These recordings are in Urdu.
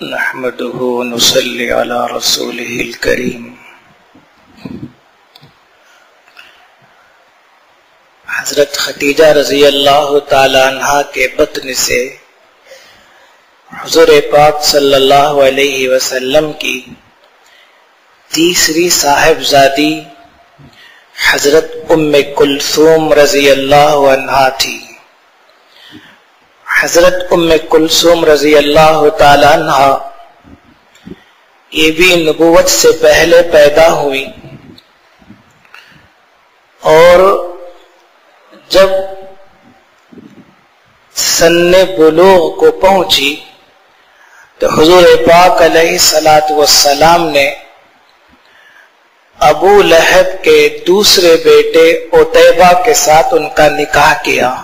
نحمده ونصلي على رسوله الكريم. حضرت خدیجہ رضی اللہ تعالی عنہ کے بطن سے حضور پاک صلی اللہ علیہ وسلم کی تیسری صاحبزادی حضرت ام کلثوم رضی اللہ عنہا تھی. حضرت ام کلثوم رضی اللہ تعالی عنہا یہ بھی نبوت سے پہلے پیدا ہوئی، اور جب سن بلوغ کو پہنچی تو حضور پاک علیہ الصلوۃ والسلام نے ابو لہب کے دوسرے بیٹے عتیبہ کے ساتھ ان کا نکاح کیا.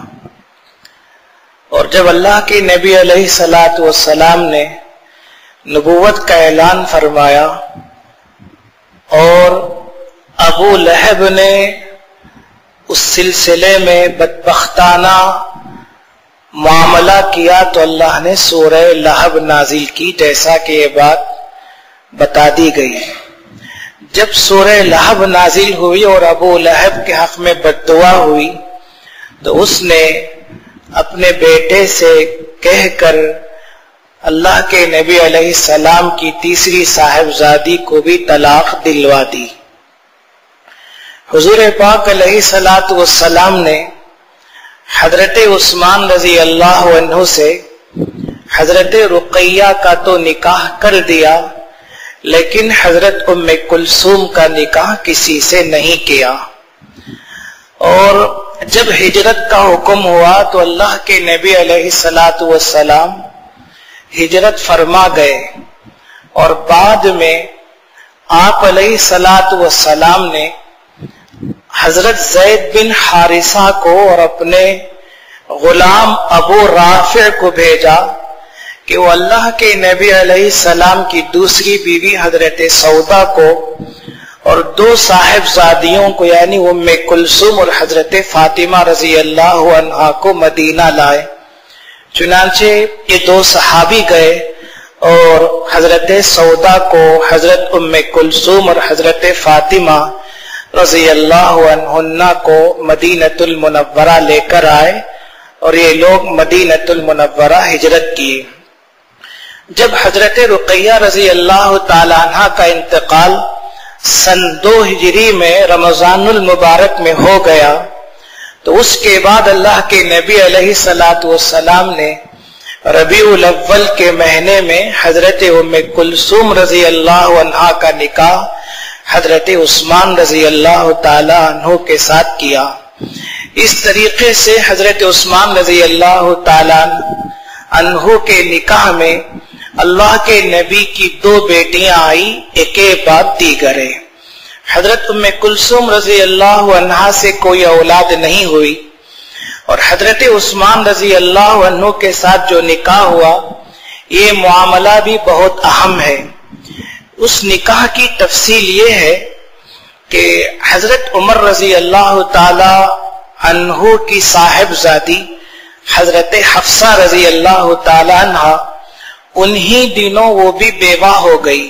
اور جب اللہ کے نبی علیہ الصلوۃ والسلام نے نبوت کا اعلان فرمایا اور ابو لہب نے اس سلسلے میں بدبختانہ معاملہ کیا تو اللہ نے سورہ لہب نازل کی، جیسا کہ یہ بات بتا دی گئی. جب سورہ لہب نازل ہوئی اور ابو لہب کے حق میں بددعا ہوئی تو اس نے اپنے بیٹے سے کہہ کر اللہ کے نبی علیہ السلام کی تیسری صاحبزادی کو بھی طلاق دلوا دی. حضور پاک علیہ الصلوۃ والسلام نے حضرت عثمان رضی اللہ عنہ سے حضرت رقیہ کا تو نکاح کر دیا، لیکن حضرت ام کلثوم کا نکاح کسی سے نہیں کیا. اور جب ہجرت کا حکم ہوا تو اللہ کے نبی علیہ الصلوۃ والسلام ہجرت فرما گئے، اور بعد میں آپ علیہ الصلوۃ والسلام نے حضرت زید بن حارثہ کو اور اپنے غلام ابو رافع کو بھیجا کہ وہ اللہ کے نبی علیہ السلام کی دوسری بیوی حضرت سودا کو اور دو صاحبزادیوں کو یعنی ام کلثوم اور حضرت فاطمہ رضی اللہ عنہا کو مدینہ لائے. چنانچہ یہ دو صحابی گئے اور حضرت سودا کو حضرت ام کلثوم اور حضرت فاطمہ رضی اللہ عنہن کو مدینۃ المنورہ لے کر آئے، اور یہ لوگ مدینۃ المنورہ ہجرت کی. جب حضرت رقیہ رضی اللہ تعالی عنہ کا انتقال سن 2 ہجری میں رمضان المبارک میں ہو گیا تو اس کے بعد اللہ کے نبی علیہ الصلوۃ والسلام نے ربیع الاول کے مہینے میں حضرت ام کلثوم رضی اللہ عنہا کا نکاح حضرت عثمان رضی اللہ تعالی عنہ کے ساتھ کیا. اس طریقے سے حضرت عثمان رضی اللہ تعالی عنہ کے نکاح میں اللہ کے نبی کی 2 بیٹیاں آئی، ایک بعد دیگر. حضرت ام کلثوم رضی اللہ عنہا سے کوئی اولاد نہیں ہوئی، اور حضرت عثمان رضی اللہ عنہ کے ساتھ جو نکاح ہوا یہ معاملہ بھی بہت اہم ہے. اس نکاح کی تفصیل یہ ہے کہ حضرت عمر رضی اللہ تعالی عنہ کی صاحبزادی حضرت حفصہ رضی اللہ تعالی عنہ انہی دنوں وہ بھی بیوہ ہو گئی،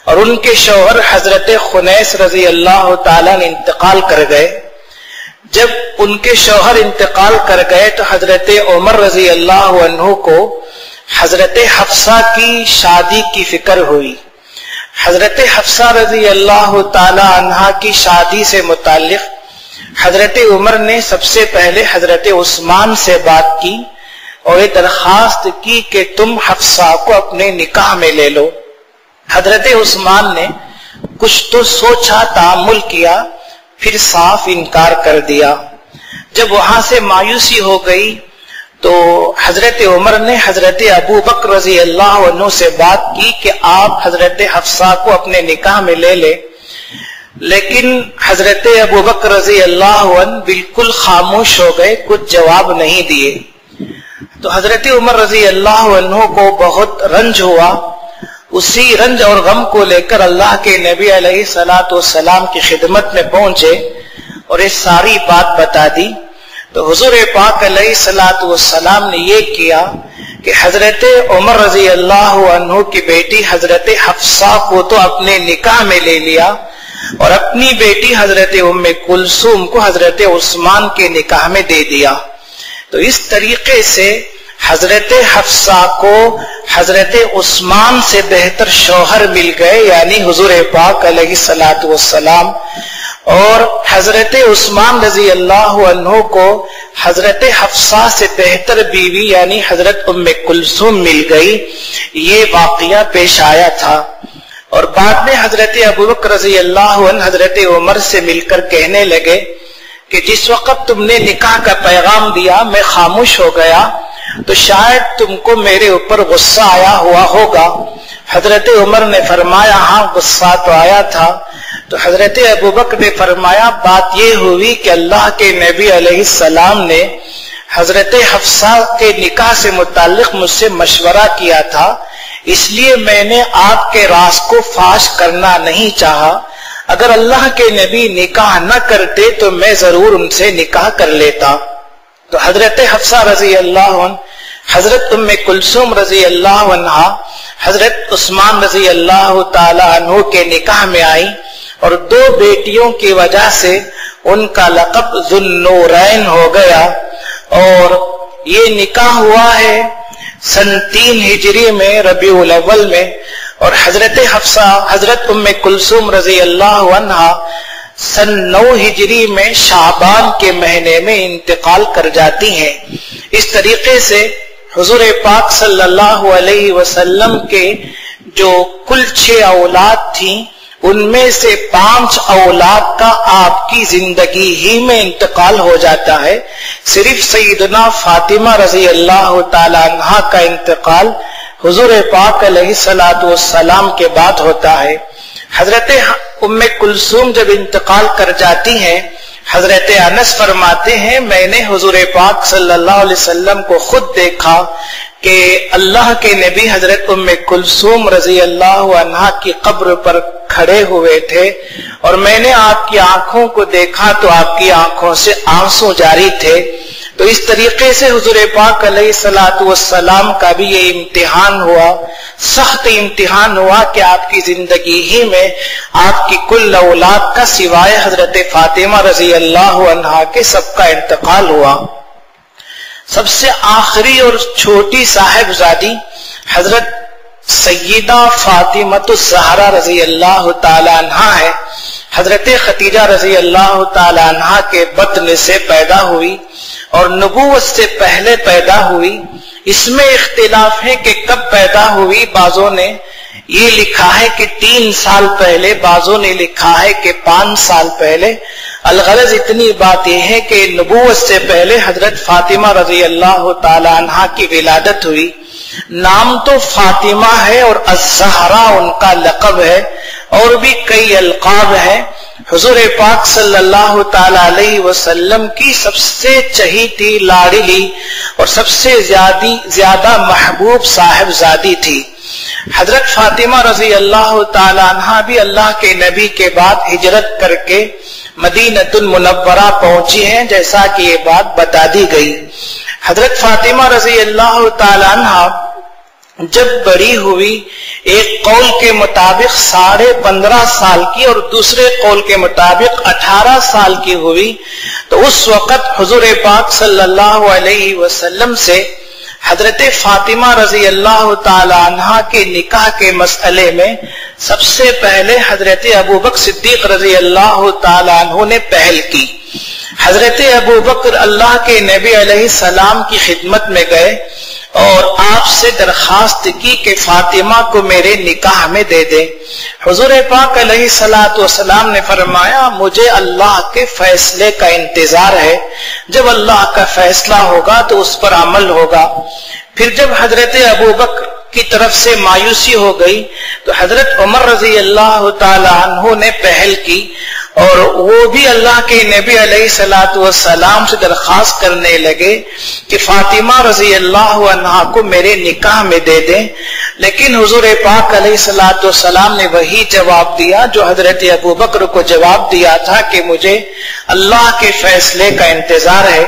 اور ان کے شوہر حضرت خنیس رضی اللہ تعالی نے انتقال کر گئے. جب ان کے شوہر انتقال کر گئے تو حضرت عمر رضی اللہ عنہ کو حضرت حفصہ کی شادی کی فکر ہوئی. حضرت حفصہ رضی اللہ تعالی عنہ کی شادی سے متعلق حضرت عمر نے سب سے پہلے حضرت عثمان سے بات کی اور یہ درخواست کی کہ تم حفصہ کو اپنے نکاح میں لے لو. حضرت عثمان نے کچھ تو سوچا، تأمل کیا، پھر صاف انکار کر دیا. جب وہاں سے مایوسی ہو گئی تو حضرت عمر نے حضرت ابو بکر رضی اللہ عنہ سے بات کی کہ آپ حضرت حفصہ کو اپنے نکاح میں لے لے، لیکن حضرت ابو بکر رضی اللہ عنہ بالکل خاموش ہو گئے، کچھ جواب نہیں دیے. تو حضرت عمر رضی اللہ عنہ کو بہت رنج ہوا. اسی رنج اور غم کو لے کر اللہ کے نبی علیہ الصلوۃ والسلام کی خدمت میں پہنچے اور یہ ساری بات بتا دی. تو حضور پاک علیہ الصلوۃ والسلام نے یہ کیا کہ حضرت عمر رضی اللہ عنہ کی بیٹی حضرت حفصہ کو تو اپنے نکاح میں لے لیا اور اپنی بیٹی حضرت ام کلثوم کو حضرت عثمان کے نکاح میں دے دیا. تو اس طریقے سے حضرت حفصہ کو حضرت عثمان سے بہتر شوہر مل گئے، یعنی حضور پاک علیہ الصلوۃ والسلام، اور حضرت عثمان رضی اللہ عنہ کو حضرت حفصہ سے بہتر بیوی یعنی حضرت ام کلثوم مل گئی. یہ واقعہ پیش آیا تھا. اور بعد میں حضرت ابوبکر رضی اللہ عنہ حضرت عمر سے مل کر کہنے لگے کہ جس وقت تم نے نکاح کا پیغام دیا میں خاموش ہو گیا تو شاید تم کو میرے اوپر غصہ آیا ہوا ہوگا. حضرت عمر نے فرمایا ہاں غصہ تو آیا تھا. تو حضرت ابوبکر نے فرمایا بات یہ ہوئی کہ اللہ کے نبی علیہ السلام نے حضرت حفصہ کے نکاح سے متعلق مجھ سے مشورہ کیا تھا، اس لیے میں نے آپ کے راز کو فاش کرنا نہیں چاہا. اگر اللہ کے نبی نکاح نہ کرتے تو میں ضرور ان سے نکاح کر لیتا. تو حضرت حفصہ رضی اللہ عنہ حضرت ام کلثوم رضی اللہ عنہ حضرت عثمان رضی اللہ تعالی عنہ کے نکاح میں آئی اور دو بیٹیوں کی وجہ سے ان کا لقب ذو النورین ہو گیا. اور یہ نکاح ہوا ہے سن 3 ہجری میں ربیع الاول میں، اور حضرت حفصہ حضرت ام کلثوم رضی اللہ عنہ سن 9 ہجری میں شعبان کے مہینے میں انتقال کر جاتی ہیں. اس طریقے سے حضور پاک صلی اللہ علیہ وسلم کے جو کل 6 اولاد تھیں ان میں سے 5 اولاد کا آپ کی زندگی ہی میں انتقال ہو جاتا ہے. صرف سیدنا فاطمہ رضی اللہ تعالی عنہا کا انتقال حضور پاک علیہ الصلوۃ والسلام کے بعد ہوتا ہے. حضرت ام کلثوم جب انتقال کر جاتی ہیں حضرت انس فرماتے ہیں میں نے حضور پاک صلی اللہ علیہ وسلم کو خود دیکھا کہ اللہ کے نبی حضرت ام کلثوم رضی اللہ عنہا کی قبر پر کھڑے ہوئے تھے اور میں نے آپ کی آنکھوں کو دیکھا تو آپ کی آنکھوں سے آنسو جاری تھے. تو اس طریقے سے حضور پاک علیہ الصلوۃ والسلام کا بھی یہ امتحان ہوا، سخت امتحان ہوا کہ آپ کی زندگی ہی میں آپ کی کل اولاد کا سوائے حضرت فاطمہ رضی اللہ عنہا کے سب کا انتقال ہوا. سب سے آخری اور چھوٹی صاحبزادی حضرت سیدہ فاطمہ الزہرا رضی اللہ تعالی عنہا ہے. حضرت خدیجہ رضی اللہ تعالی عنہا کے بطن سے پیدا ہوئی اور نبوت سے پہلے پیدا ہوئی. اس میں اختلاف ہے کہ کب پیدا ہوئی. بعضوں نے یہ لکھا ہے کہ 3 سال پہلے، بعضوں نے لکھا ہے کہ 5 سال پہلے. الغرض اتنی بات یہ ہے کہ نبوت سے پہلے حضرت فاطمہ رضی اللہ تعالی عنہا کی ولادت ہوئی. نام تو فاطمہ ہے اور الزہرا ان کا لقب ہے، اور بھی کئی القاب ہیں. حضور پاک صلی اللہ تعالی علیہ وسلم کی سب سے چہیتی، لاڈلی اور سب سے زیادہ محبوب صاحبزادی تھی. حضرت فاطمہ رضی اللہ تعالی عنہا بھی اللہ کے نبی کے بعد ہجرت کر کے مدینۃ المنورہ پہنچی ہیں، جیسا کہ یہ بات بتا دی گئی. حضرت فاطمہ رضی اللہ تعالی عنہا جب بڑی ہوئی، ایک قول کے مطابق 15.5 سال کی اور دوسرے قول کے مطابق 18 سال کی ہوئی، تو اس وقت حضور پاک صلی اللہ علیہ وسلم سے حضرت فاطمہ رضی اللہ تعالی عنہا کے نکاح کے مسئلے میں سب سے پہلے حضرت ابوبکر صدیق رضی اللہ تعالی عنہ نے پہل کی. حضرت ابوبکر اللہ کے نبی علیہ السلام کی خدمت میں گئے اور آپ سے درخواست کی کہ فاطمہ کو میرے نکاح میں دے دیں. حضور پاک علیہ الصلوۃ والسلام نے فرمایا مجھے اللہ کے فیصلے کا انتظار ہے، جب اللہ کا فیصلہ ہوگا تو اس پر عمل ہوگا. پھر جب حضرت ابوبکر کی طرف سے مایوسی ہو گئی تو حضرت عمر رضی اللہ تعالی عنہ نے پہل کی اور وہ بھی اللہ کے نبی علیہ الصلوۃ والسلام سے درخواست کرنے لگے کہ فاطمہ رضی اللہ عنہا کو میرے نکاح میں دے دیں. لیکن حضور پاک علیہ الصلوۃ والسلام نے وہی جواب دیا جو حضرت ابوبکر کو جواب دیا تھا کہ مجھے اللہ کے فیصلے کا انتظار ہے.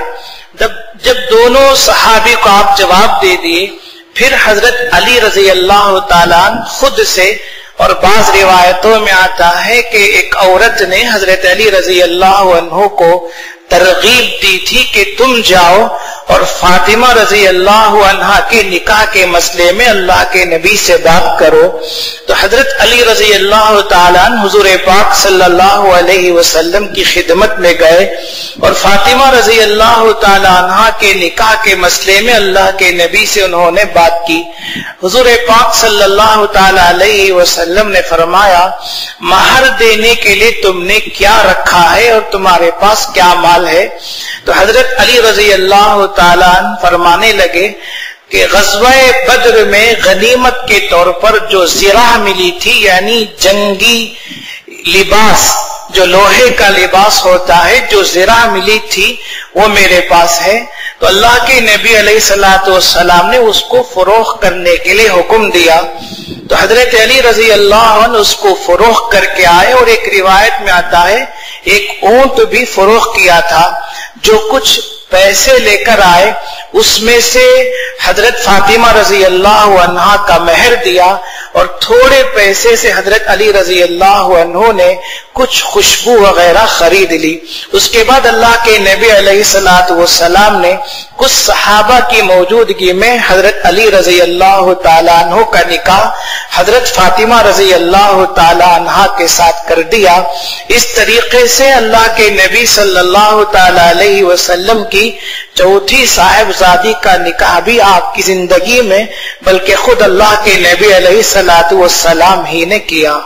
جب دونوں صحابی کو آپ جواب دے دیے، پھر حضرت علی رضی اللہ تعالیٰ عنہ خود سے، اور بعض روایتوں میں آتا ہے کہ ایک عورت نے حضرت علی رضی اللہ عنہ کو ترغیب دی تھی کہ تم جاؤ اور فاطمہ رضی اللہ عنہا کے نکاح کے مسئلے میں اللہ کے نبی سے بات کرو۔ تو حضرت علی رضی اللہ تعالیٰ عنہ حضور پاک صلی اللہ علیہ وسلم کی خدمت میں گئے اور فاطمہ رضی اللہ تعالیٰ عنہا کے نکاح کے مسئلے میں اللہ کے نبی سے انہوں نے بات کی۔ حضور پاک صلی اللہ تعالیٰ علیہ وسلم نے فرمایا، مہر دینے کے لیے تم نے کیا رکھا ہے اور تمہارے پاس کیا مال ہے؟ تو حضرت علی رضی اللہ تعالیٰ عنہ فرمانے لگے کہ غزوہ بدر میں غنیمت کے طور پر جو زرہ ملی تھی، یعنی جنگی لباس، جو لوہے کا لباس ہوتا ہے، جو زرہ ملی تھی وہ میرے پاس ہے۔ تو اللہ کے نبی علیہ الصلوۃ والسلام نے اس کو فروخت کرنے کے لیے حکم دیا۔ تو حضرت علی رضی اللہ عنہ اس کو فروخت کر کے آئے، اور ایک روایت میں آتا ہے ایک اونٹ بھی فروخت کیا تھا۔ جو کچھ پیسے لے کر آئے اس میں سے حضرت فاطمہ رضی اللہ عنہا کا مہر دیا، اور تھوڑے پیسے سے حضرت علی رضی اللہ عنہ نے کچھ خوشبو وغیرہ خرید لی۔ اس کے بعد اللہ کے نبی علیہ الصلوۃ والسلام نے کچھ صحابہ کی موجودگی میں حضرت علی رضی اللہ تعالیٰ عنہ کا نکاح حضرت فاطمہ رضی اللہ تعالیٰ عنہا کے ساتھ کر دیا۔ اس طریقے سے اللہ کے نبی صلی اللہ تعالیٰ علیہ وسلم کی چوتھی صاحبزادی کا نکاح بھی آپ کی زندگی میں بلکہ خود اللہ کے نبی علیہ الصلوۃ والسلام ہی نے کیا۔